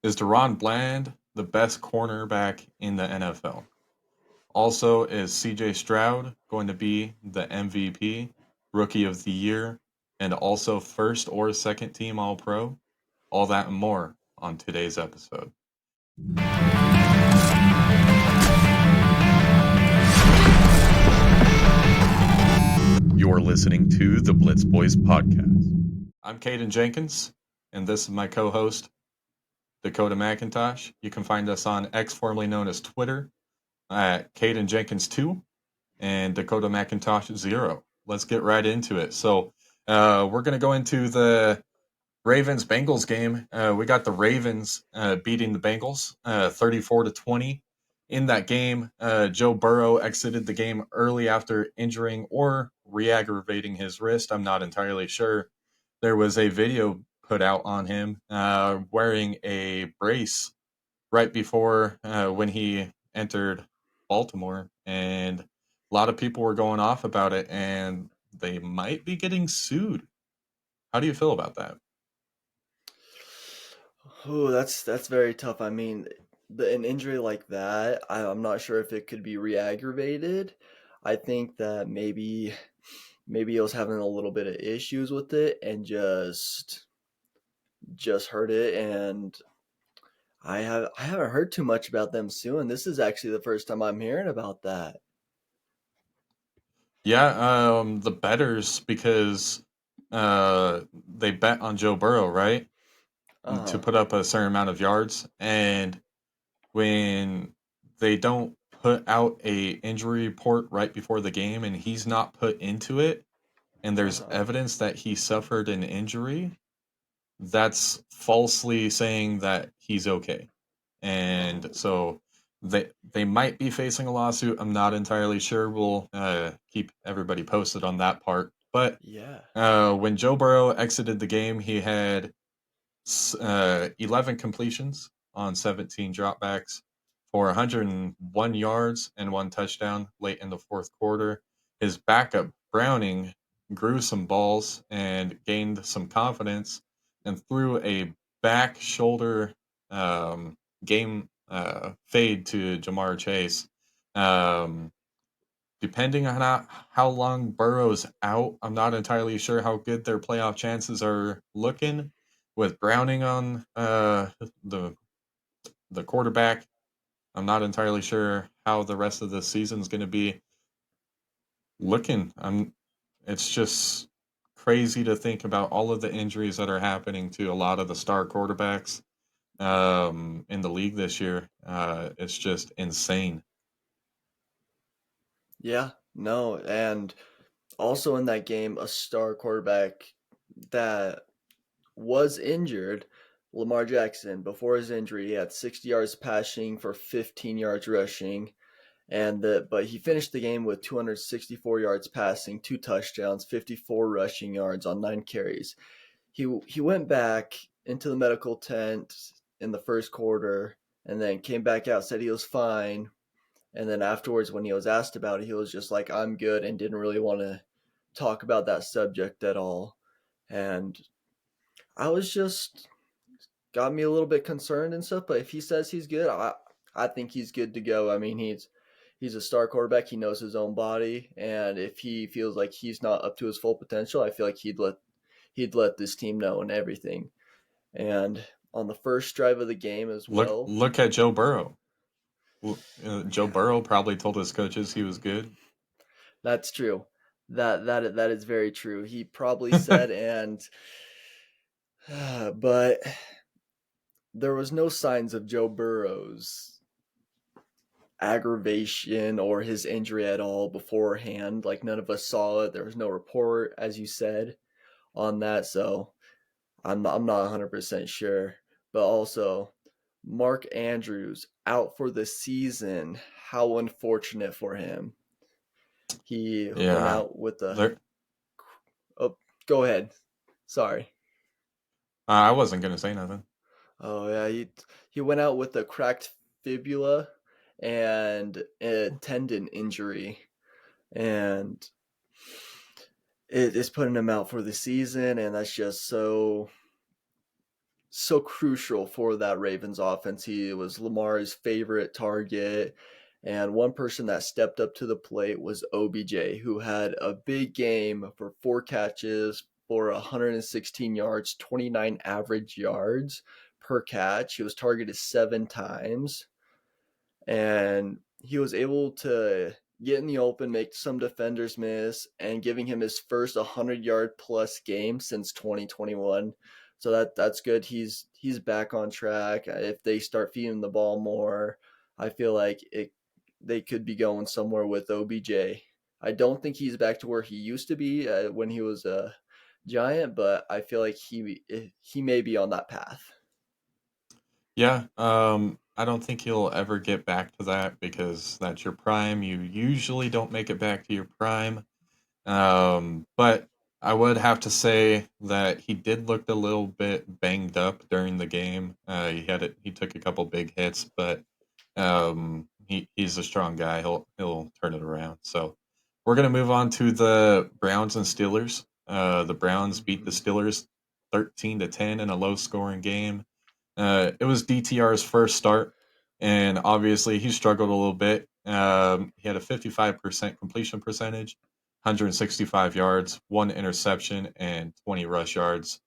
Is Deron Bland the best cornerback in the NFL? Also, is CJ Stroud going to be the MVP, Rookie of the Year, and also first or second team All Pro? All that and more on today's episode. You're listening to the Blitz Boys podcast. I'm Kaiden Jenkins, and this is my co host, Dakota McIntosh. You can find us on X, formerly known as Twitter, at Kaiden Jenkins 2 and Dakota McIntosh 0. Let's get right into it. So, we're going to go into the Ravens Bengals game. We got the Ravens beating the Bengals 34-20. In that game, Joe Burrow exited the game early after injuring or re-aggravating his wrist. I'm not entirely sure. There was a video put out on him wearing a brace right before when he entered Baltimore, and a lot of people were going off about it, and they might be getting sued. How do you feel about that? Oh, that's very tough. I mean, an injury like that, I'm not sure if it could be re-aggravated. I think that maybe he was having a little bit of issues with it and just hurt it. And I haven't heard too much about them soon. This is actually the first time I'm hearing about that. Yeah, the betters, because they bet on Joe Burrow, right, to Uh-huh. put up a certain amount of yards, and when they don't put out a injury report right before the game, and he's not put into it, and there's Uh-huh. evidence that he suffered an injury, that's falsely saying that he's okay. And Oh, so they might be facing a lawsuit. I'm not entirely sure. We'll keep everybody posted on that part. But yeah. when Joe Burrow exited the game, he had 11 completions on 17 dropbacks for 101 yards and one touchdown late in the fourth quarter. His backup, Browning, grew some balls and gained some confidence and threw a back shoulder game fade to Jamar Chase. Um, Depending on how long Burrow's out, I'm not entirely sure how good their playoff chances are looking. With Browning on the the quarterback, I'm not entirely sure how the rest of the season's going to be looking. It's just crazy to think about all of the injuries that are happening to a lot of the star quarterbacks in the league this year. It's just insane. Yeah. No, and also in that game, a star quarterback that was injured, Lamar Jackson. Before his injury, he had 60 yards passing for 15 yards rushing, but he finished the game with 264 yards passing, two touchdowns, 54 rushing yards on 9 carries. He went back into the medical tent in the first quarter and then came back out, said he was fine, and then afterwards when he was asked about it, he was just like, "I'm good," and didn't really want to talk about that subject at all. And I was just got me a little bit concerned and stuff. But if he says he's good, I think he's good to go. I mean, he's a star quarterback. He knows his own body, and if he feels like he's not up to his full potential, I feel like he'd let this team know and everything. And on the first drive of the game as well, Look at Joe Burrow. Joe yeah, Burrow probably told his coaches he was good. that's true. That is very true. He probably said, and but there was no signs of Joe Burrow's aggravation or his injury at all beforehand. Like none of us saw it. There was no report, as you said, on that. So I'm not 100% sure. But also, Mark Andrews out for the season. How unfortunate for him. He went Yeah, out with a. there. Oh, go ahead. Sorry. I wasn't gonna say nothing. Oh yeah, he went out with a cracked fibula and a tendon injury, and it is putting him out for the season, and that's just so so crucial for that Ravens offense. He was Lamar's favorite target. And one person that stepped up to the plate was OBJ, who had a big game for 4 catches for 116 yards, 29 average yards per catch. He was targeted 7 times, and he was able to get in the open, make some defenders miss, and giving him his first 100-yard plus game since 2021. So that's good. He's back on track. If they start feeding the ball more, I feel like it they could be going somewhere with OBJ. I don't think he's back to where he used to be when he was a Giant, but I feel like he may be on that path. Yeah, I don't think he'll ever get back to that because that's your prime. You usually don't make it back to your prime. But I would have to say that he did look a little bit banged up during the game. He took a couple big hits, but he's a strong guy. He'll turn it around. So we're gonna move on to the Browns and Steelers. The Browns beat the Mm-hmm. Steelers 13-10 in a low scoring game. It was DTR's first start, and obviously he struggled a little bit. He had a 55% completion percentage, 165 yards, one interception, and 20 rush yards.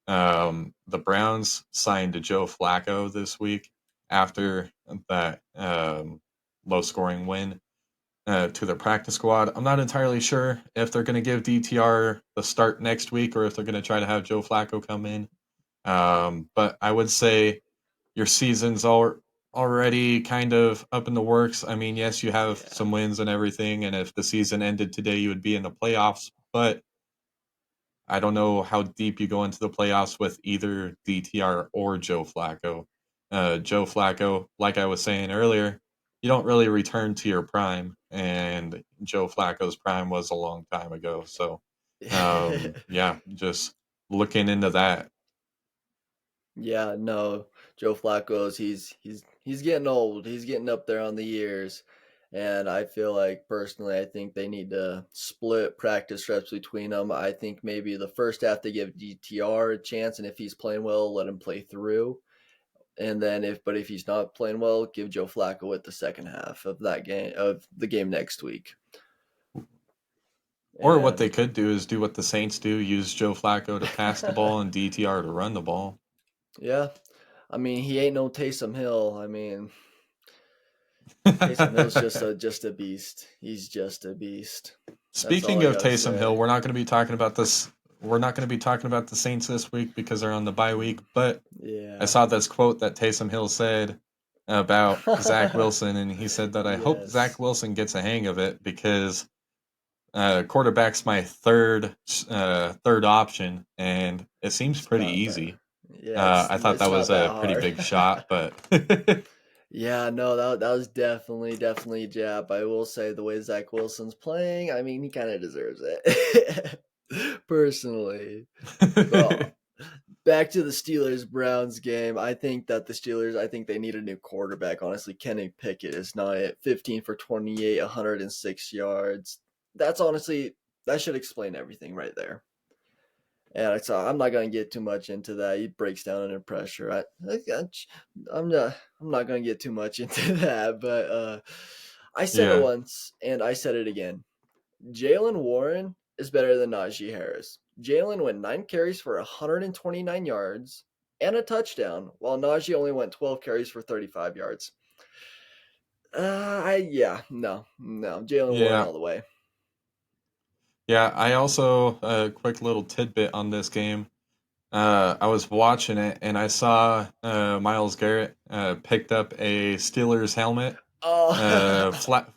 The Browns signed Joe Flacco this week after that low scoring win to their practice squad. I'm not entirely sure if they're going to give DTR the start next week or if they're going to try to have Joe Flacco come in. But I would say your season's already kind of up in the works. I mean, yes, you have Yeah. some wins and everything, and if the season ended today, you would be in the playoffs. But I don't know how deep you go into the playoffs with either DTR or Joe Flacco. Joe Flacco, like I was saying earlier, you don't really return to your prime, and Joe Flacco's prime was a long time ago. So, yeah, just looking into that. Yeah, no, Joe Flacco's he's getting old. He's getting up there on the years. And I feel like personally, I think they need to split practice reps between them. I think maybe the first half they give DTR a chance, and if he's playing well, let him play through. And then if he's not playing well, give Joe Flacco it the second half of that game of the game next week. Or what they And could do is do what the Saints do: use Joe Flacco to pass the ball and DTR to run the ball. yeah, I mean he ain't no Taysom Hill. I mean Taysom Hill's just a beast. He's just a beast. That's all Speaking I of gotta Taysom say. Hill, we're not going to be talking about this. We're not going to be talking about the Saints this week because they're on the bye week. But I Yeah. saw this quote that Taysom Hill said about Zach Wilson, and he said that I hope Zach Yes. Wilson gets a hang of it because quarterback's my third option, and it seems It's pretty not that. easy. Yeah, I thought it's that was not a that pretty hard. big shot, but Yeah, no, that was definitely a jab. I will say the way Zach Wilson's playing, I mean, he kind of deserves it. Personally. But back to the Steelers Browns game. I think they need a new quarterback. Honestly, Kenny Pickett is not it. 15 for 28, 106 yards. That's honestly that should explain everything right there. And so I'm not gonna get too much into that. He breaks down under pressure. I'm not gonna get too much into that. But I said it yeah, once and I said it again. Jalen Warren is better than Najee Harris. Jalen went 9 carries for 129 yards and a touchdown, while Najee only went 12 carries for 35 yards. No, Jalen Warren yeah. all the way. Yeah, I also a quick little tidbit on this game. I was watching it and I saw Miles Garrett picked up a Steelers helmet. Oh,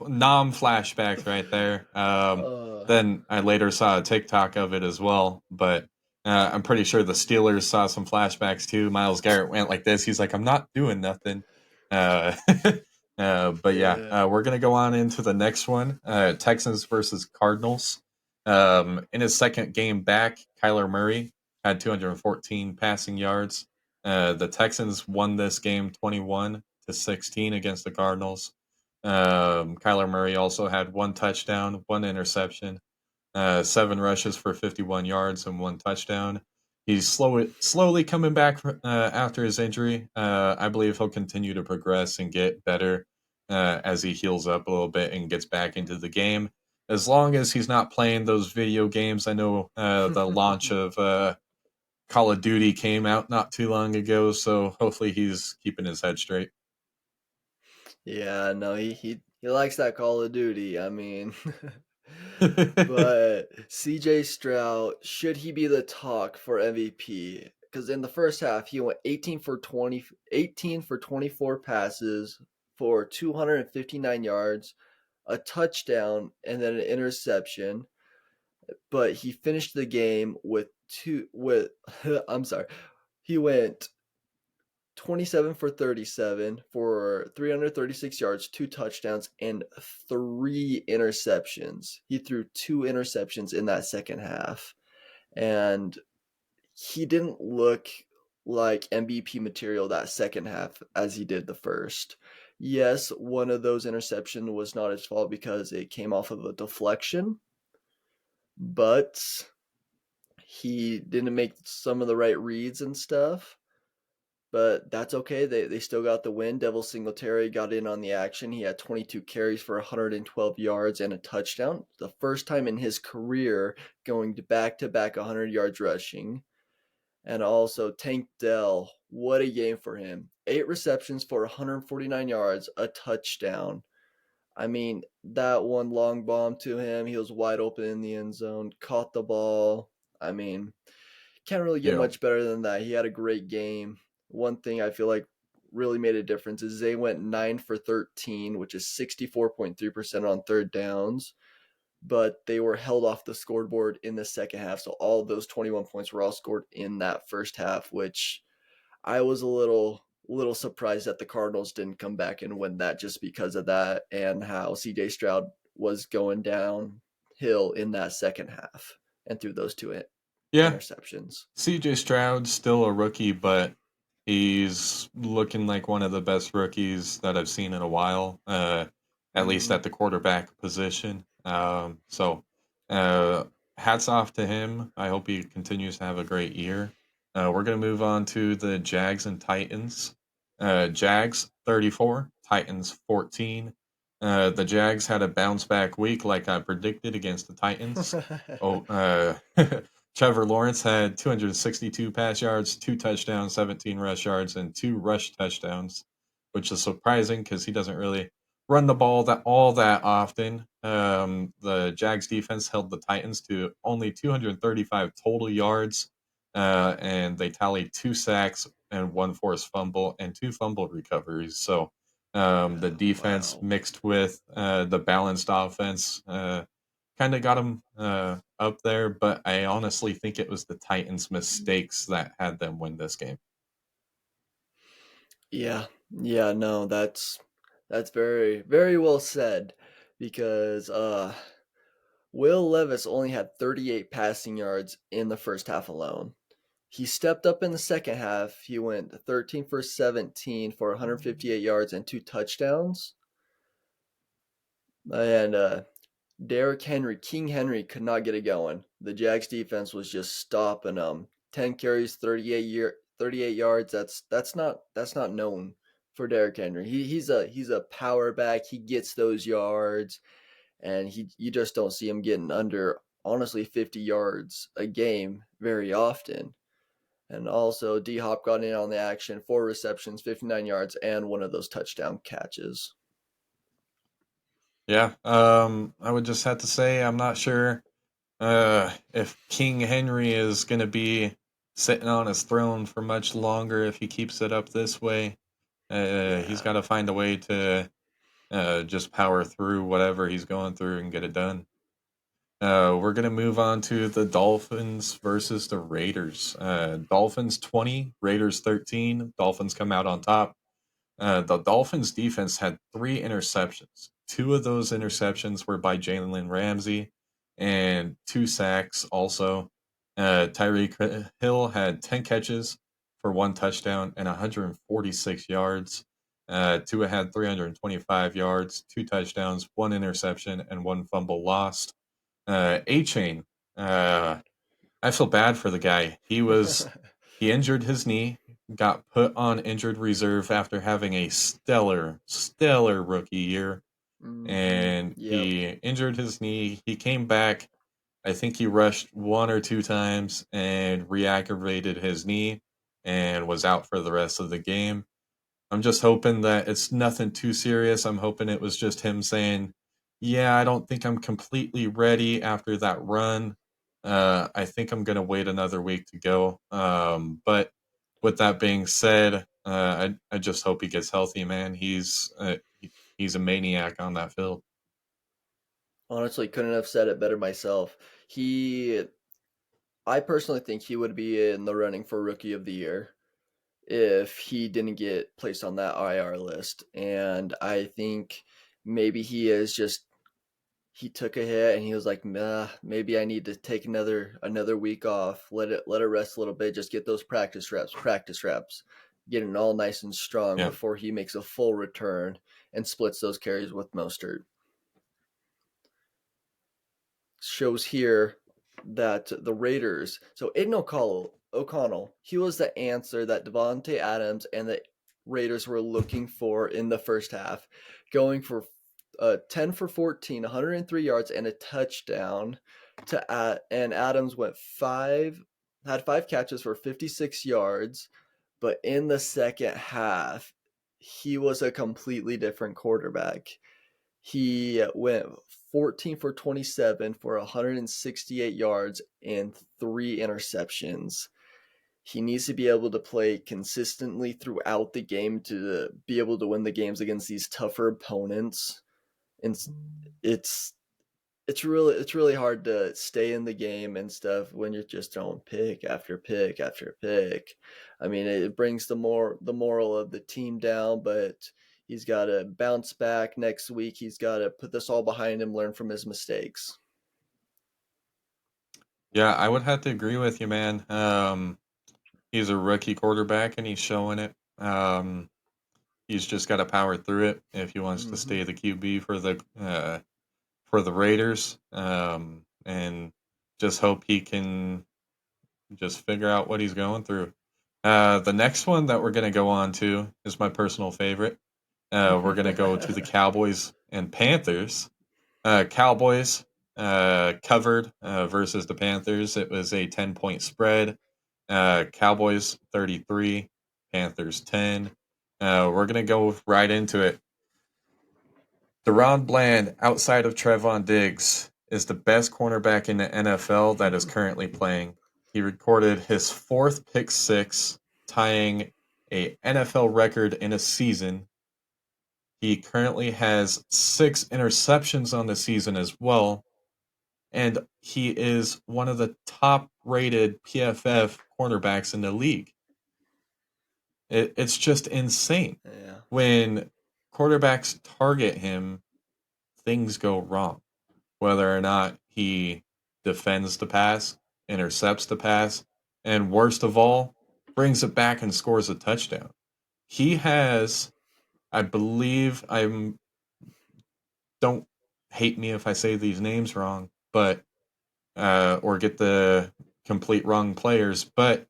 Nom flashbacks right there. uh, Then I later saw a TikTok of it as well, but I'm pretty sure the Steelers saw some flashbacks too. Miles Garrett went like this. He's like, "I'm not doing nothing." Uh, but yeah, yeah. we're gonna go on into the next one. Texans versus Cardinals. In his second game back, Kyler Murray had 214 passing yards. The Texans won this game 21-16 against the Cardinals. Kyler Murray also had one touchdown, one interception, 7 rushes for 51 yards and one touchdown. he's slowly coming back after his injury. I believe he'll continue to progress and get better as he heals up a little bit and gets back into the game. As long as he's not playing those video games, I know the launch of Call of Duty came out not too long ago, so hopefully he's keeping his head straight. Yeah, no, he likes that Call of Duty. I mean, but CJ Stroud, should he be the talk for MVP? Because in the first half, he went 18 for 24 passes for 259 yards, a touchdown, and then an interception. But he finished the game with two with I'm sorry. He went 27 for 37 for 336 yards, two touchdowns, and three interceptions. He threw two interceptions in that second half. And he didn't look like MVP material that second half as he did the first. Yes, one of those interceptions was not his fault because it came off of a deflection, but he didn't make some of the right reads and stuff. But that's okay. They still got the win. Devil Singletary got in on the action. He had 22 carries for 112 yards and a touchdown. The first time in his career going to back 100 yards rushing. And also Tank Dell, what a game for him. 8 receptions for 149 yards, a touchdown. I mean, that one long bomb to him, he was wide open in the end zone, caught the ball. I mean, can't really get Yeah. much better than that. He had a great game. One thing I feel like really made a difference is they went 9 for 13, which is 64.3% on third downs, but they were held off the scoreboard in the second half. So all of those 21 points were all scored in that first half, which I was a little surprised that the Cardinals didn't come back and win that just because of that and how CJ Stroud was going downhill in that second half and threw those two Yeah, interceptions. CJ Stroud's still a rookie, but he's looking like one of the best rookies that I've seen in a while, at least Mm-hmm. at the quarterback position. So, uh, hats off to him. I hope he continues to have a great year. We're going to move on to the Jags and Titans. Jags 34, Titans 14. The Jags had a bounce back week like I predicted against the Titans. Oh, Trevor Lawrence had 262 pass yards, two touchdowns, 17 rush yards, and two rush touchdowns, which is surprising because he doesn't really run the ball that often. The Jags defense held the Titans to only 235 total yards, and they tallied two sacks and one forced fumble and two fumble recoveries. So the defense Wow. mixed with the balanced offense kind of got them up there, but I honestly think it was the Titans' mistakes that had them win this game. Yeah. Yeah, no, that's very very well said because Will Levis only had 38 passing yards in the first half alone. He stepped up in the second half. He went 13 for 17 for 158 yards and two touchdowns. And Derrick Henry, King Henry, could not get it going. The Jags defense was just stopping them. 10 carries, 38 yards. That's not known for Derrick Henry. He's a power back. He gets those yards, and he you just don't see him getting under honestly 50 yards a game very often. And also D Hop got in on the action, 4 receptions, 59 yards, and one of those touchdown catches. Yeah, I would just have to say I'm not sure if King Henry is going to be sitting on his throne for much longer if he keeps it up this way. He's Yeah. got to find a way to just power through whatever he's going through and get it done. We're going to move on to the Dolphins versus the Raiders. Dolphins 20, Raiders 13. Dolphins come out on top. The Dolphins defense had three interceptions. Two of those interceptions were by Jalen Ramsey and two sacks also. Tyreek Hill had 10 catches for one touchdown and 146 yards. Tua had 325 yards, two touchdowns, one interception, and one fumble lost. A Chain. I feel bad for the guy. He injured his knee, got put on injured reserve after having a stellar rookie year, and Yep. he injured his knee. He came back. I think he rushed one or two times and re-aggravated his knee and was out for the rest of the game. I'm just hoping that it's nothing too serious. I'm hoping it was just him saying, "Yeah, I don't think I'm completely ready after that run. I think I'm gonna wait another week to go." But with that being said, I just hope he gets healthy, man. He's a maniac on that field. Honestly, couldn't have said it better myself. I personally think he would be in the running for Rookie of the Year if he didn't get placed on that IR list. And I think maybe he took a hit and he was like, nah, maybe I need to take another week off, let it rest a little bit, just get those practice reps, get it all nice and strong Yeah, before he makes a full return and splits those carries with Mostert. Shows here that the Raiders, so Aiden O'Connell, he was the answer that Devontae Adams and the Raiders were looking for in the first half, going for 10 for 14, 103 yards and a touchdown and Adams had 5 catches for 56 yards, but in the second half, he was a completely different quarterback. He went 14 for 27 for 168 yards and 3 interceptions. He needs to be able to play consistently throughout the game to be able to win the games against these tougher opponents. And it's it's really hard to stay in the game and stuff when you're just throwing pick after pick after pick. I mean, it brings the moral of the team down, but he's got to bounce back next week. He's got to put this all behind him, learn from his mistakes. yeah, I would have to agree with you, man. He's a rookie quarterback and he's showing it. He's just got to power through it if he wants to Mm-hmm. stay the QB for the Raiders, and just hope he can just figure out what he's going through. The next one that we're going to go on to is my personal favorite. We're going to go to the Cowboys and Panthers. Cowboys covered versus the Panthers. It was a 10-point spread. Cowboys 33, Panthers 10. We're going to go right into it. Deron Bland, outside of Trevon Diggs, is the best cornerback in the NFL that is currently playing. He recorded his fourth pick six, tying a NFL record in a season. He currently has 6 interceptions on the season as well, and he is one of the top rated PFF cornerbacks in the league. It's just insane. Yeah. When quarterbacks target him, things go wrong. Whether or not he defends the pass, intercepts the pass, and worst of all, brings it back and scores a touchdown. He has, I believe, I'm don't hate me if I say these names wrong, but or get the complete wrong players, but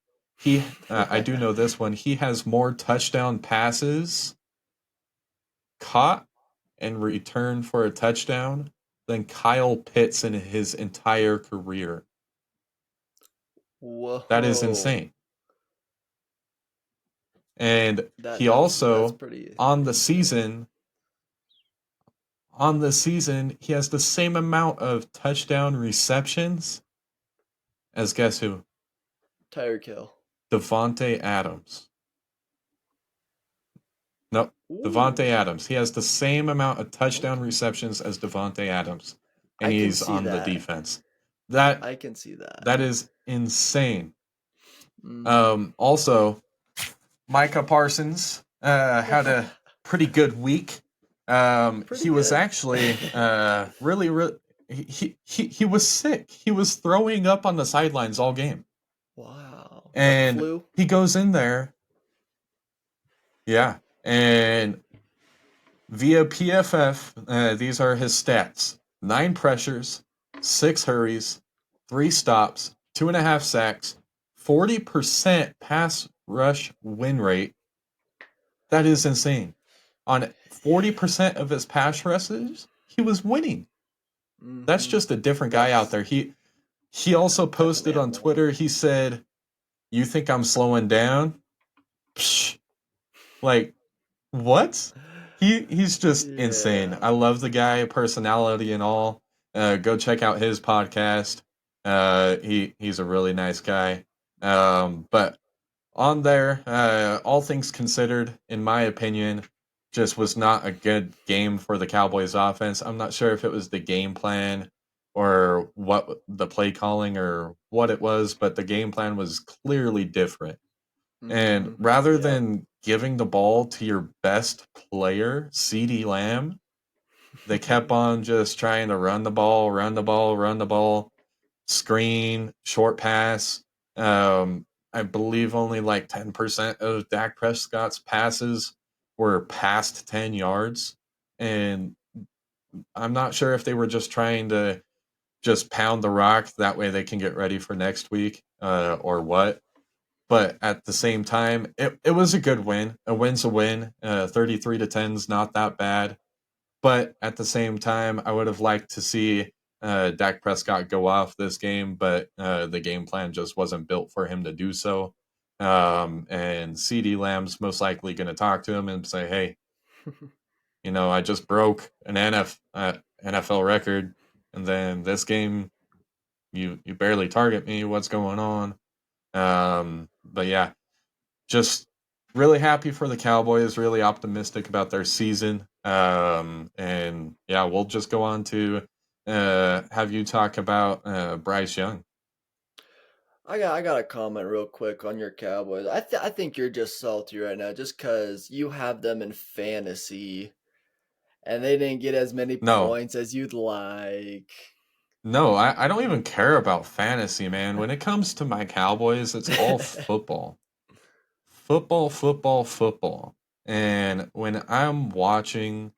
I do know this one. He has more touchdown passes caught and returned for a touchdown than Kyle Pitts in his entire career. That is Whoa. insane. And That he that's also pretty on the insane. season he has the same amount of touchdown receptions as guess who? Tyreek Hill. Devontae Adams. No, Ooh. Devontae Adams. He has the same amount of touchdown Okay. receptions as Devontae Adams, and I can he's see on the that. defense. That I can see that. that is insane. Mm-hmm. Also, Micah Parsons had a pretty good week. Pretty He was good. actually really he was sick. He was throwing up on the sidelines all game, Wow. Like the and flu? he goes in there, yeah, and via PFF, these are his stats: 9 pressures, 6 hurries, 3 stops, 2.5 sacks, 40% pass rush win rate. That is insane. On 40% of his pass rushes, he was winning. That's Mm-hmm. just a different guy out That's there. He also type of posted on animal. Twitter, he said, "You think I'm slowing down?" Psh, like, what? He's just insane. Yeah. I love the guy, personality and all. Go check out his podcast. He's a really nice guy. But on there, all things considered, in my opinion, just was not a good game for the Cowboys offense. I'm not sure if it was the game plan or what the play calling or what it was, but the game plan was clearly different. And Mm-hmm. rather Yep. than giving the ball to your best player, CD Lamb, they kept on just trying to run the ball, run the ball, run the ball, screen, short pass. I believe only like 10% of Dak Prescott's passes were past 10 yards. And I'm not sure if they were just trying to just pound the rock. That way they can get ready for next week or what. But at the same time, it was a good win. A win's a win. 33 to 10 is not that bad. But at the same time, I would have liked to see Dak Prescott go off this game, but the game plan just wasn't built for him to do so. And CD Lamb's most likely going to talk to him and say, "Hey, I just broke an NFL record, and then this game, you barely target me. What's going on?" But yeah, just really happy for the Cowboys, really optimistic about their season. And yeah, we'll just go on to have you talk about Bryce Young. I got a comment real quick on your Cowboys. I think you're just salty right now just because you have them in fantasy and they didn't get as many No, points as you'd like. no, I don't even care about fantasy, man. When it comes to my Cowboys, it's all football. Football, football, football. And when I'm watching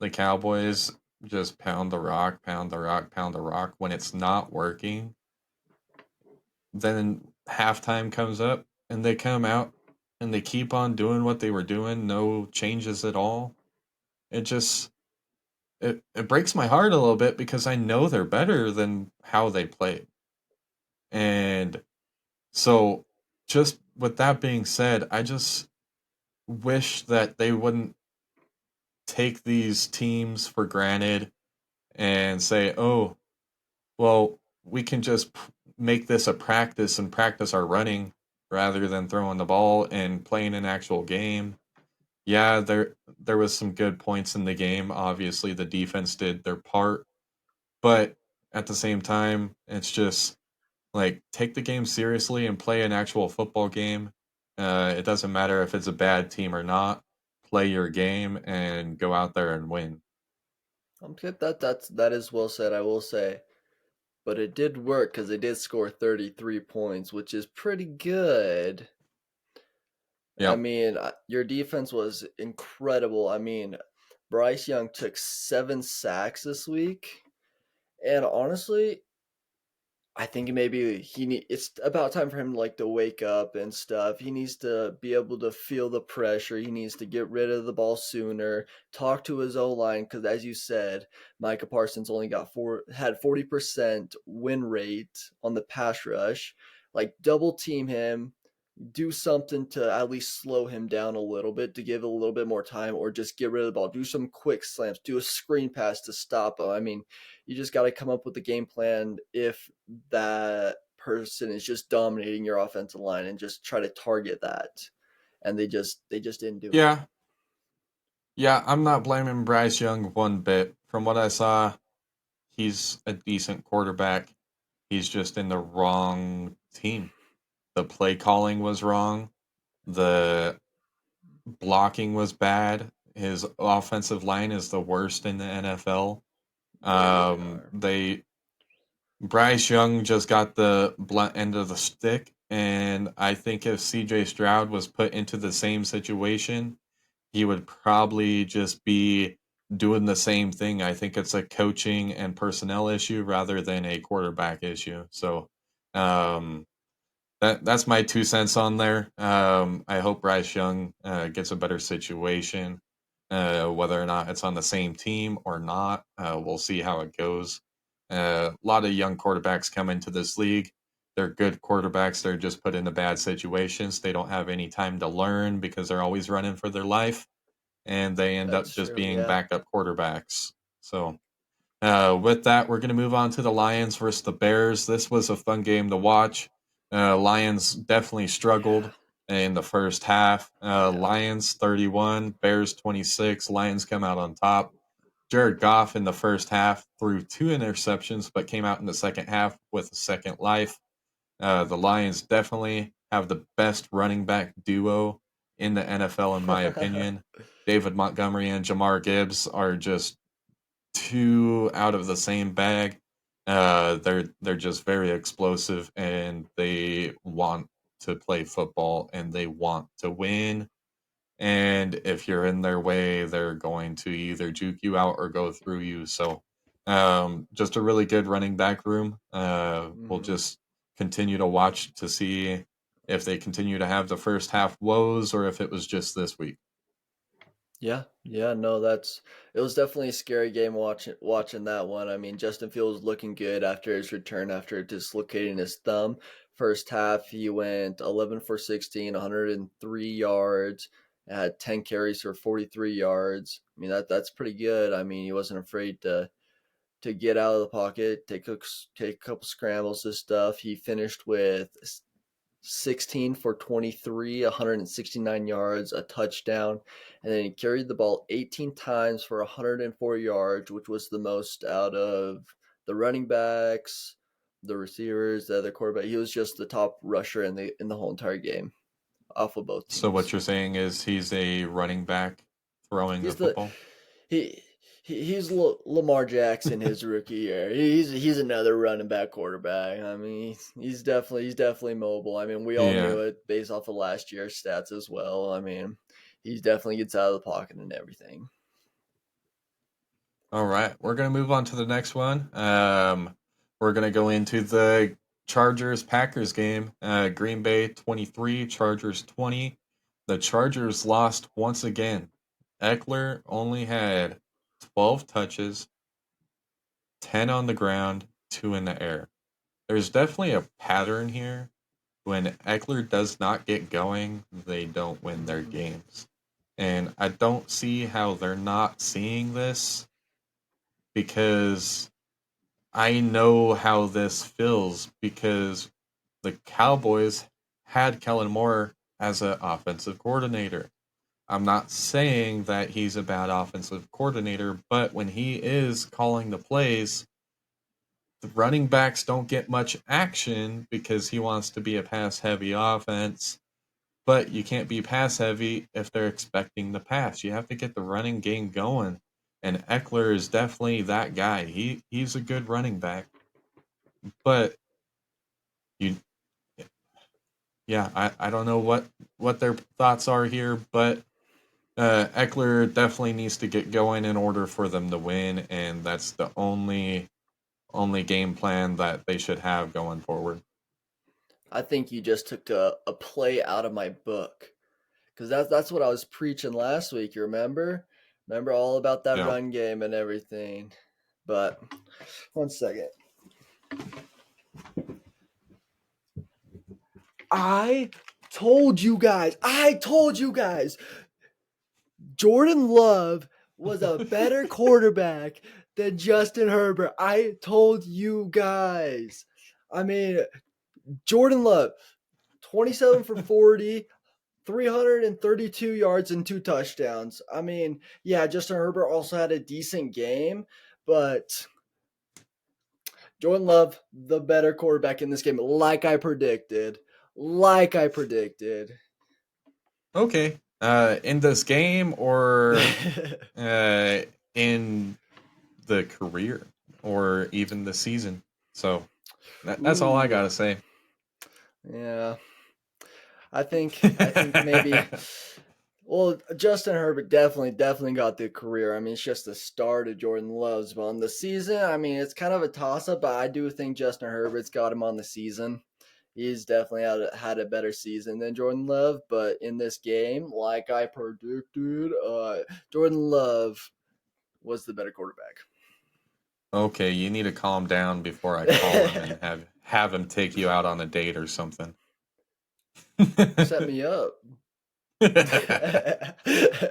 the Cowboys just pound the rock, pound the rock, pound the rock, when it's not working, then halftime comes up and they come out and they keep on doing what they were doing, no changes at all. It just it breaks my heart a little bit because I know they're better than how they played. And so just with that being said, I just wish that they wouldn't take these teams for granted and say, "Oh, well, we can just make this a practice and practice our running rather than throwing the ball and playing an actual game." Yeah, there was some good points in the game. Obviously, the defense did their part, but at the same time, it's just like take the game seriously and play an actual football game. It doesn't matter if it's a bad team or not. Play your game and go out there and win. That is well said, I will say. But it did work because they did score 33 points, which is pretty good. I Yep. mean, your defense was incredible. I mean, Bryce Young took 7 sacks this week, and honestly, I think maybe it's about time for him to wake up and stuff. He needs to be able to feel the pressure. He needs to get rid of the ball sooner. Talk to his O line because, as you said, Micah Parsons only had 40% win rate on the pass rush. Like double team him, do something to at least slow him down a little bit to give it a little bit more time, or just get rid of the ball. Do some quick slams, do a screen pass to stop him. I mean, you just got to come up with a game plan if that person is just dominating your offensive line and just try to target that. And they just didn't do it. Yeah. Yeah, I'm not blaming Bryce Young one bit. From what I saw, he's a decent quarterback. He's just in the wrong team. The play calling was wrong. The blocking was bad. His offensive line is the worst in the NFL. They really are. They Bryce Young just got the blunt end of the stick, and I think if CJ Stroud was put into the same situation, he would probably just be doing the same thing. I think it's a coaching and personnel issue rather than a quarterback issue. So Um, that's my 2 cents on there. I hope Bryce Young gets a better situation. Whether or not it's on the same team or not, we'll see how it goes. A lot of young quarterbacks come into this league. They're good quarterbacks. They're just put into bad situations. They don't have any time to learn because they're always running for their life, and they end up That's just true. being Yeah. backup quarterbacks. So with that, we're going to move on to the Lions versus the Bears. This was a fun game to watch. Lions definitely Yeah. struggled in the first half. Yeah. Lions 31, Bears 26. Lions come out on top. Jared Goff in the first half threw 2 interceptions, but came out in the second half with a second life. The Lions definitely have the best running back duo in the NFL, in my opinion. David Montgomery and Jamar Gibbs are just two out of the same bag. They're just very explosive, and they want to play football, and they want to win. And if you're in their way, they're going to either juke you out or go through you. So, just a really good running back room. We'll hmm just continue to watch to see if they continue to have the first half woes or if it was just this week. Yeah, yeah, no, that's it was definitely a scary game watching that one. I mean, Justin Fields looking good after his return after dislocating his thumb. First half, he went 11 for 16, 103 yards, had 10 carries for 43 yards. I mean, that's pretty good. I mean, he wasn't afraid to get out of the pocket, take a couple scrambles and stuff. He finished with 16 for 23, 169 yards, a touchdown, and then he carried the ball 18 times for 104 yards, which was the most out of the running backs, the receivers, the other quarterback. He was just the top rusher in the whole entire game, off of both So what teams. you're saying is he's a running back throwing the He's the football? he. He's Lamar Jackson his rookie year. He's another running back quarterback. I mean, he's definitely mobile. I mean, we all Yeah. knew it based off of last year's stats as well. I mean, he definitely gets out of the pocket and everything. All right, we're gonna move on to the next one. We're gonna go into the Chargers Packers game. Green Bay 23, Chargers 20. The Chargers lost once again. Eckler only had 12 touches, 10 on the ground, 2 in the air. There's definitely a pattern here. When Eckler does not get going, they don't win their hmm games. And I don't see how they're not seeing this because I know how this feels because the Cowboys had Kellen Moore as an offensive coordinator. I'm not saying that he's a bad offensive coordinator, but when he is calling the plays, the running backs don't get much action because he wants to be a pass heavy offense. But you can't be pass heavy if they're expecting the pass. You have to get the running game going. And Eckler is definitely that guy. He's a good running back. But you yeah, I don't know what their thoughts are here, but Eckler definitely needs to get going in order for them to win, and that's the only game plan that they should have going forward. I think you just took a play out of my book because that's what I was preaching last week. You remember? Remember all about that Yeah. run game and everything. But 1 second. I I told you guys, Jordan Love was a better quarterback than Justin Herbert. I told you guys. I mean, Jordan Love, 27 for 40, 332 yards and 2 touchdowns. I mean, yeah, Justin Herbert also had a decent game, but Jordan Love, the better quarterback in this game, like I predicted. Like I predicted. Okay. In this game or uh, in the career or even the season. So that's all I Ooh, gotta say. yeah. I think maybe Well, Justin Herbert definitely got the career. I mean, it's just the start of Jordan Love's. But on the season, I mean, it's kind of a toss up, but I do think Justin Herbert's got him on the season. He's definitely had a better season than Jordan Love. But in this game, like I predicted, Jordan Love was the better quarterback. Okay, you need to calm down before I call him and have him take you out on a date or something. Set me up.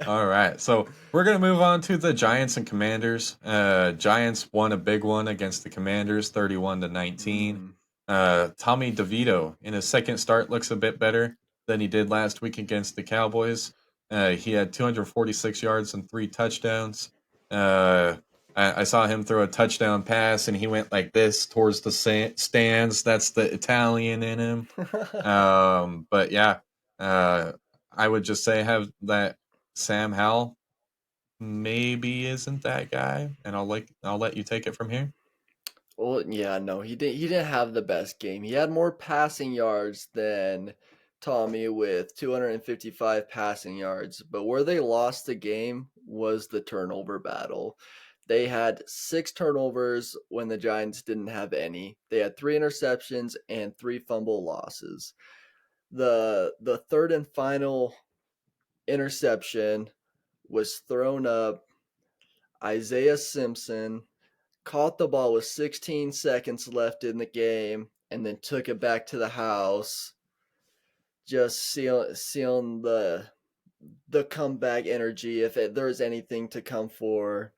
All right, so we're gonna move on to the Giants and Commanders. Giants won a big one against the Commanders, 31-19. Mm. Tommy DeVito in his second start looks a bit better than he did last week against the Cowboys. He had 246 yards and 3 touchdowns. Uh, I saw him throw a touchdown pass, and he went like this towards the stands. That's the Italian in him. But yeah, uh, I would just say have that Sam Howell maybe isn't that guy, and I'll let you take it from here. Well, yeah, no, he didn't have the best game. He had more passing yards than Tommy with 255 passing yards, but where they lost the game was the turnover battle. They had 6 turnovers when the Giants didn't have any. They had 3 interceptions and 3 fumble losses. The third and final interception was thrown up. Isaiah Simpson caught the ball with 16 seconds left in the game and then took it back to the house, just sealing the comeback energy if there's anything to come for.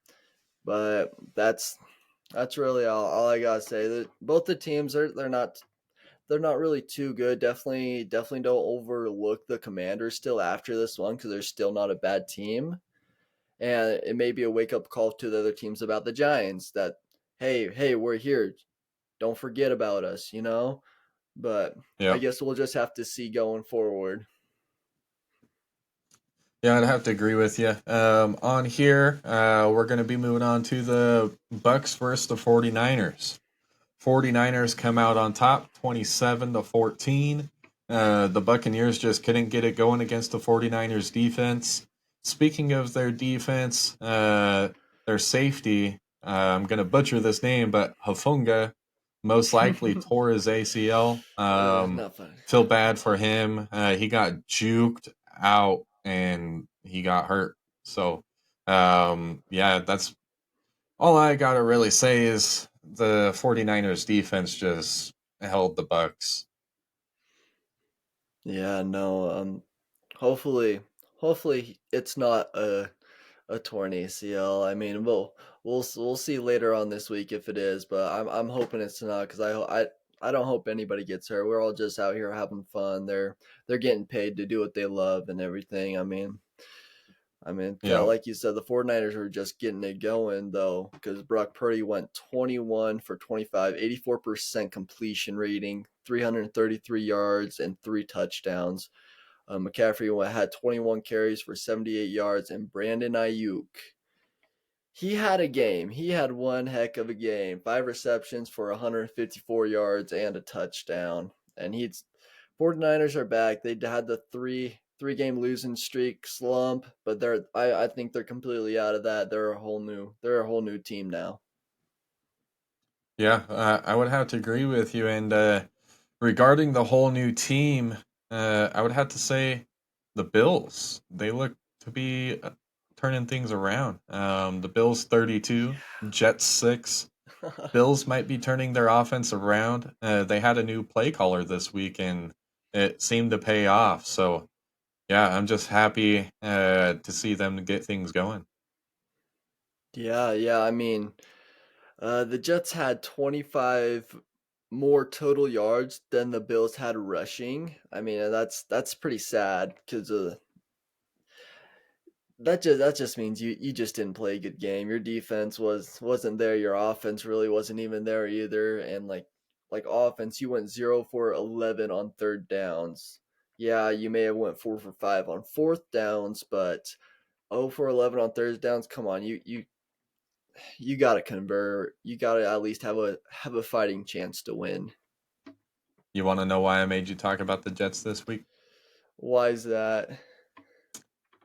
But that's really all I gotta say. Both the teams they're not really too good. Definitely don't overlook the Commanders still after this one because they're still not a bad team. And it may be a wake up call to the other teams about the Giants that hey, we're here. Don't forget about us, you know? But I Yeah. guess we'll just have to see going forward. Yeah, I'd have to agree with you. On here, we're going to be moving on to the Bucks versus the 49ers. 49ers come out on top 27-14. The Buccaneers just couldn't get it going against the 49ers defense. Speaking of their defense, their safety, I'm going to butcher this name, but Hafunga most likely tore his ACL. Not fun. Feel bad for him. He got juked out and he got hurt. So, yeah, that's all I gotta really say is the 49ers defense just held the Bucks. Yeah, no. Hopefully, hopefully it's not a torn ACL. I mean, we'll see later on this week if it is, but I'm hoping it's not because I don't hope anybody gets hurt. We're all just out here having fun. They're getting paid to do what they love and everything. I mean, Yeah, like you said, the 49ers were just getting it going, though, because Brock Purdy went 21 for 25, 84% completion rating, 333 yards, and 3 touchdowns. McCaffrey had 21 carries for 78 yards, and Brandon Ayuk, he had a game. He had one heck of a game. 5 receptions for 154 yards and a touchdown. And he's 49ers are back. They had the three game losing streak slump, but I think they're completely out of that. They're a whole new team now. yeah, I would have to agree with you. And regarding the whole new team, I would have to say the Bills. They look to be turning things around. The Bills 32, Jets 6. Bills might be turning their offense around. They had a new play caller this week, and it seemed to pay off. So yeah, I'm just happy to see them get things going. Yeah. I mean, the Jets had 25 more total yards than the Bills had rushing. I mean, that's pretty sad because that just means you just didn't play a good game. Your defense wasn't there. Your offense really wasn't even there either. And like offense, you went 0 for 11 on third downs. Yeah, you may have went 4 for 5 on fourth downs, but 0 for 11 on third downs. Come on, you got to convert. You got to at least have a fighting chance to win. You want to know why I made you talk about the Jets this week? Why is that?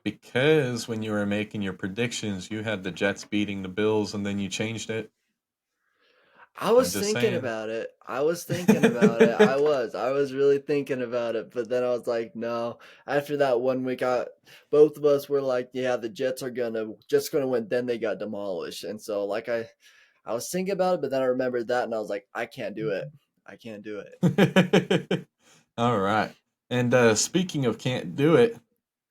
Because when you were making your predictions, you had the Jets beating the Bills, and then you changed it. I I'm was just thinking saying. about it. I was thinking about it. I was really thinking about it, but then I was like, no. After that one week, both of us were like, yeah, the Jets are just gonna win. Then they got demolished, and so like I was thinking about it, but then I remembered that, and I was like, I can't do it. I can't do it. All right. And speaking of can't do it,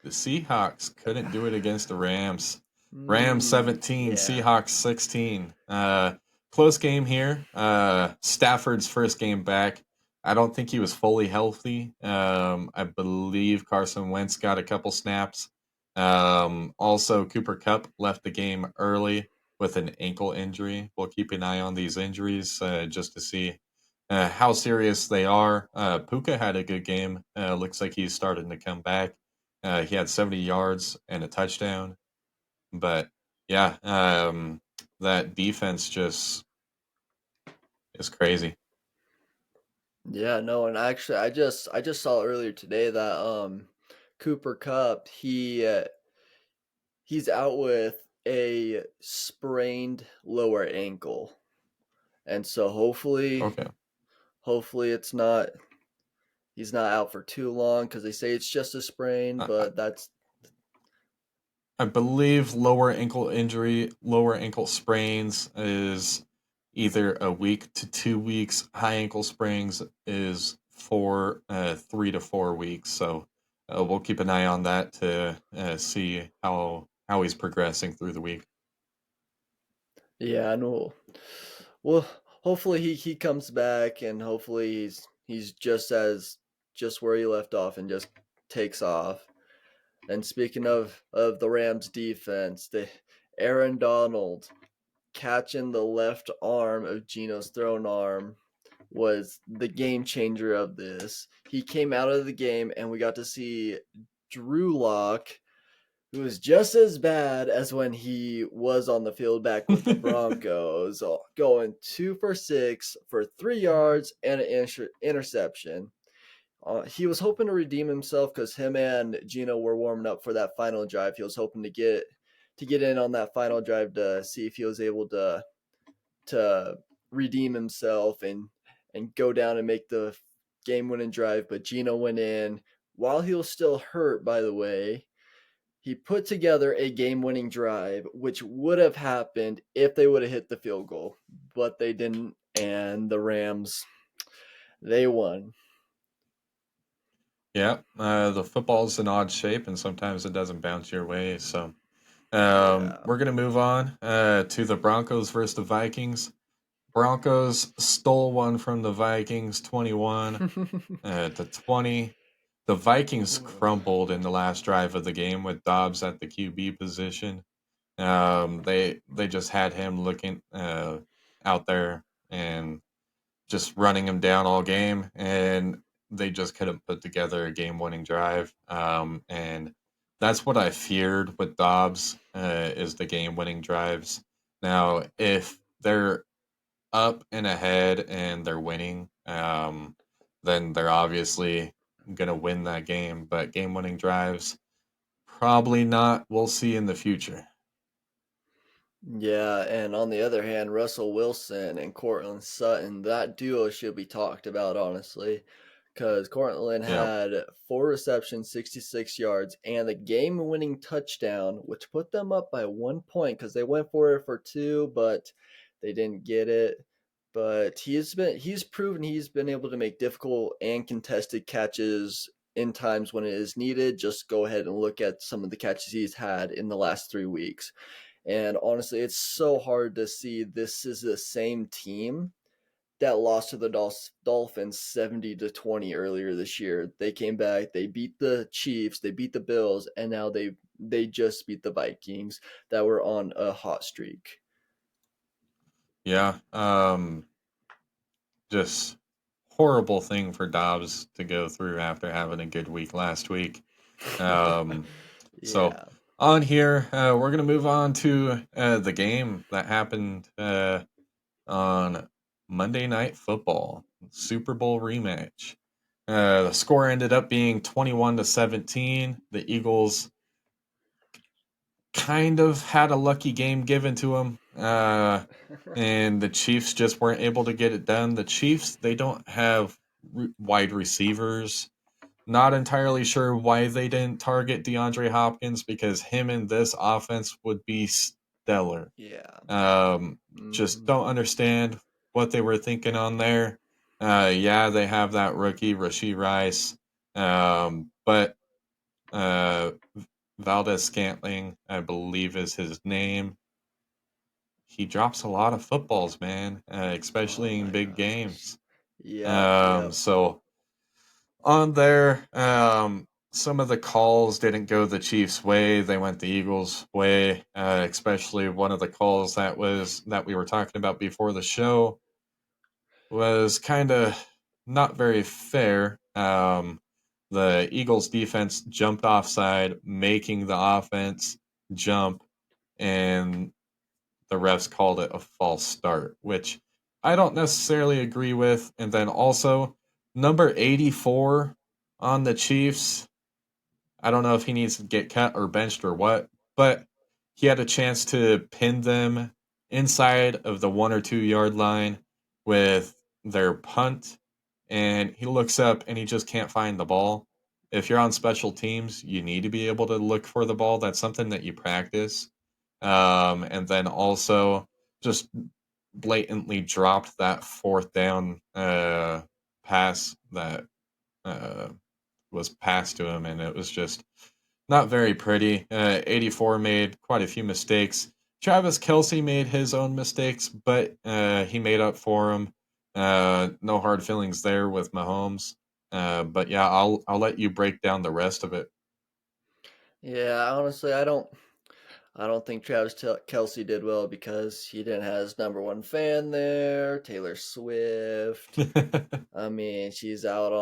the Seahawks couldn't do it against the Rams. Rams 17, Yeah. Seahawks 16. Close game here. Stafford's first game back. I don't think he was fully healthy. I believe Carson Wentz got a couple snaps. Also, Cooper Kupp left the game early with an ankle injury. We'll keep an eye on these injuries just to see how serious they are. Puka had a good game. Looks like he's starting to come back. He had 70 yards and a touchdown. But yeah, that defense just is crazy. Yeah, no, and actually, I just saw earlier today that Cooper Cup he's out with a sprained lower ankle, and so Okay. hopefully it's not he's not out for too long because they say it's just a sprain, I, but that's I believe lower ankle injury, lower ankle sprains is either a week to 2 weeks. High ankle sprains is 3 to 4 weeks. So we'll keep an eye on that to see how he's progressing through the week. yeah, no. Well, hopefully he comes back and hopefully he's just where he left off and just takes off. And speaking of the Rams defense, the Aaron Donald catching the left arm of Geno's thrown arm was the game changer of this. He came out of the game and we got to see Drew Lock, who was just as bad as when he was on the field back with the Broncos, going 2 for 6 for 3 yards and an interception. He was hoping to redeem himself because him and Gino were warming up for that final drive. He was hoping to get in on that final drive to see if he was able to redeem himself and go down and make the game winning drive. But Gino went in while he was still hurt. By the way, he put together a game winning drive, which would have happened if they would have hit the field goal, but they didn't, and the Rams they won. Yeah, the football's an odd shape, and sometimes it doesn't bounce your way. So Yeah. we're gonna move on to the Broncos versus the Vikings. Broncos stole one from the Vikings, 21 to 20. The Vikings crumbled in the last drive of the game with Dobbs at the QB position. They just had him looking out there and just running him down all game, and they just couldn't put together a game-winning drive. And that's what I feared with Dobbs is the game-winning drives. Now, if they're up and ahead and they're winning, then they're obviously gonna win that game. But game-winning drives, probably not. We'll see in the future. Yeah, and on the other hand, Russell Wilson and Cortland Sutton, that duo should be talked about, honestly, because Cortland Yeah, had 4 receptions, 66 yards, and the game winning touchdown, which put them up by 1 point because they went for it for two, but they didn't get it. But he's proven he's been able to make difficult and contested catches in times when it is needed. Just go ahead and look at some of the catches he's had in the last 3 weeks. And honestly, it's so hard to see this is the same team that lost to the Dolphins 70-20 earlier this year. They came back, they beat the Chiefs, they beat the Bills, and now they just beat the Vikings that were on a hot streak. yeah. Just horrible thing for Dobbs to go through after having a good week last week. Um, so Yeah. on here, we're gonna move on to the game that happened on Monday Night Football, Super Bowl rematch. The score ended up being 21-17. The Eagles kind of had a lucky game given to him, and the Chiefs just weren't able to get it done. The Chiefs, they don't have wide receivers. Not entirely sure why they didn't target DeAndre Hopkins because him in this offense would be stellar. Yeah. Just Hmm. don't understand what they were thinking on there. Yeah, they have that rookie, Rasheed Rice. But Valdez Scantling, I believe is his name. He drops a lot of footballs, man, Oh especially in my big gosh. games. Yep. Yep. So on there, some of the calls didn't go the Chiefs' way; they went the Eagles' way. Especially one of the calls that we were talking about before the show was kind of not very fair. The Eagles' defense jumped offside, making the offense jump, and the refs called it a false start, which I don't necessarily agree with. And then also, number 84 on the Chiefs, I don't know if he needs to get cut or benched or what, but he had a chance to pin them inside of the 1 or 2 yard line with their punt, and he looks up and he just can't find the ball. If you're on special teams, you need to be able to look for the ball. That's something that you practice. And then also just blatantly dropped that fourth down pass that uh, was passed to him, and it was just not very pretty. 84 made quite a few mistakes. Travis Kelsey made his own mistakes, but he made up for them. No hard feelings there with Mahomes. But yeah, I'll let you break down the rest of it. Yeah. Honestly, I don't think Travis Kelsey did well because he didn't have his number one fan there, Taylor Swift. I mean, she's out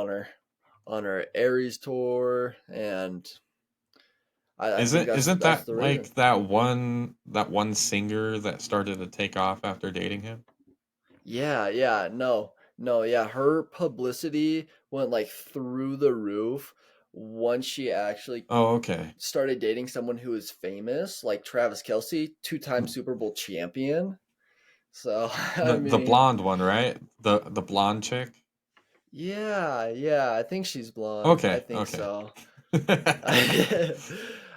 on her Aries tour, and I think Isn't that's that the reason. like that one singer that started to take off after dating him? Yeah, yeah, no, no, yeah. Her publicity went like through the roof once she actually Oh, okay. started dating someone who is famous, like Travis Kelsey, two-time Super Bowl champion. So I The mean, blonde one, right? The blonde chick. yeah, yeah. I think she's blonde. I Okay, think okay. so.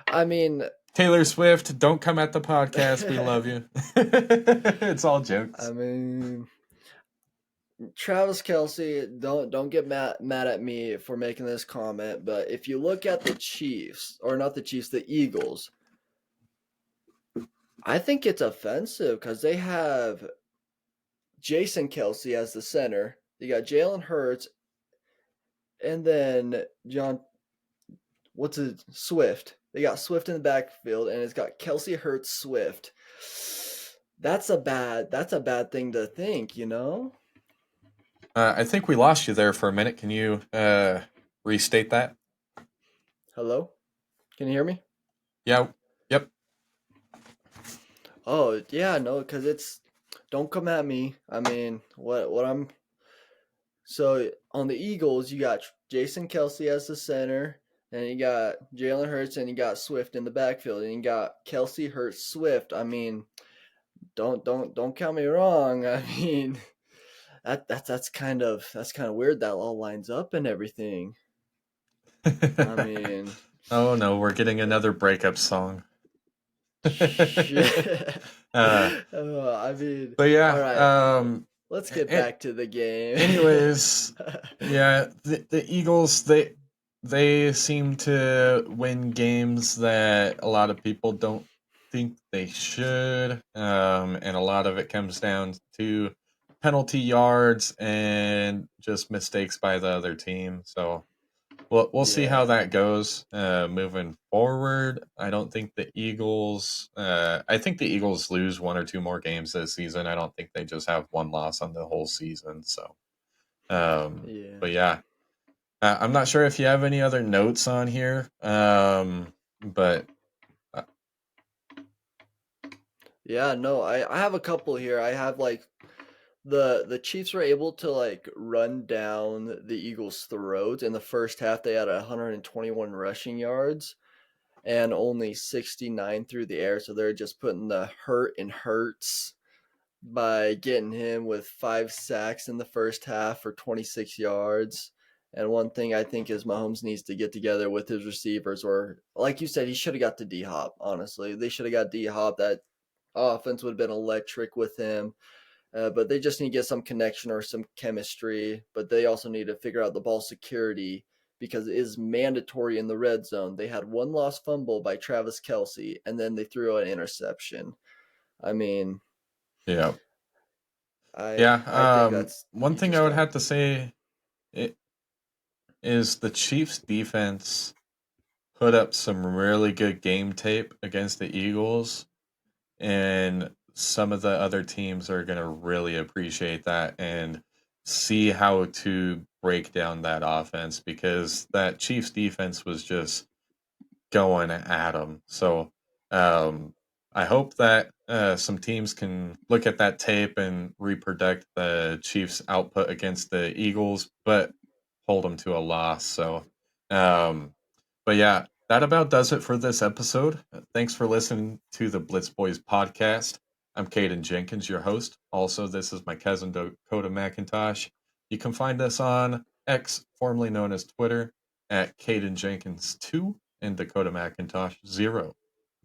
I mean, Taylor Swift, don't come at the podcast. We love you. It's all I jokes. mean, Travis Kelsey, don't get mad at me for making this comment, but if you look at the Chiefs, or not the Chiefs, the Eagles, I think it's offensive because they have Jason Kelsey as the center. You got Jalen Hurts, and then what's it, Swift. They got Swift in the backfield, and it's got Kelsey, Hurts, Swift. That's a bad thing to think, you know? I think we lost you there for a minute. Can you restate that? Hello? Can you hear me? Yeah. Yep. Oh, yeah, no, because it's don't come at me. I mean, what I'm so on the Eagles, you got Jason Kelsey as the center, and you got Jalen Hurts, and you got Swift in the backfield, and you got Kelsey, Hurts, Swift. I mean, don't count me wrong. I mean, that's kind of weird that all lines up and everything. I mean, Oh no, we're getting another breakup song. shit. uh, I mean, but all yeah. right. Let's get A- back to the game. anyways, yeah, the Eagles they seem to win games that a lot of people don't think they should, and a lot of it comes down to penalty yards and just mistakes by the other team. So we'll see how Yeah. that goes moving forward. I don't think the Eagles. I think the Eagles lose 1 or 2 more games this season. I don't think they just have one loss on the whole season. So, Yeah. but yeah, I'm not sure if you have any other notes on here. But uh, Yeah, no, I have a couple here. I have like the Chiefs were able to like run down the Eagles' throat in the first half. They had 121 rushing yards, and only 69 through the air. So they're just putting the hurt in Hurts by getting him with 5 sacks in the first half for 26 yards. And one thing I think is Mahomes needs to get together with his receivers, or like you said, he should have got to D Hop. Honestly, they should have got D Hop. That offense would have been electric with him. But they just need to get some connection or some chemistry. But they also need to figure out the ball security because it is mandatory in the red zone. They had one lost fumble by Travis Kelsey, and then they threw an interception. I mean, Yeah. I Yeah. I think that's One you thing just I would got. have to say i- is the Chiefs defense put up some really good game tape against the Eagles, and some of the other teams are going to really appreciate that and see how to break down that offense because that Chiefs defense was just going at them. So um, I hope that some teams can look at that tape and reproduce the Chiefs' output against the Eagles, but hold them to a loss. So, um, but yeah, that about does it for this episode. Thanks for listening to the Blitz Boys podcast. I'm Kaiden Jenkins, your host. Also, this is my cousin Dakota McIntosh. You can find us on X, formerly known as Twitter, at Kaiden Jenkins 2 and Dakota McIntosh 0. You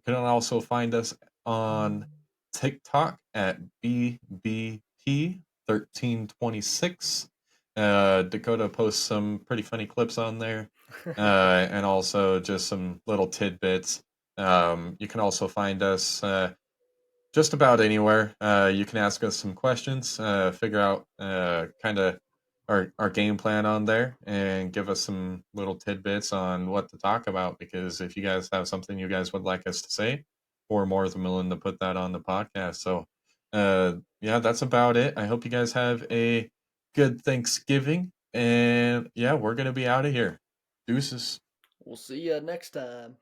can also find us on TikTok at BBP1326. Dakota posts some pretty funny clips on there, and also just some little tidbits. You can also find us just about anywhere. You can ask us some questions, figure out kind of our game plan on there, and give us some little tidbits on what to talk about. Because if you guys have something you guys would like us to say, we're more than willing to put that on the podcast. So, yeah, that's about it. I hope you guys have a good Thanksgiving, and yeah, we're gonna be out of here. Deuces. We'll see you next time.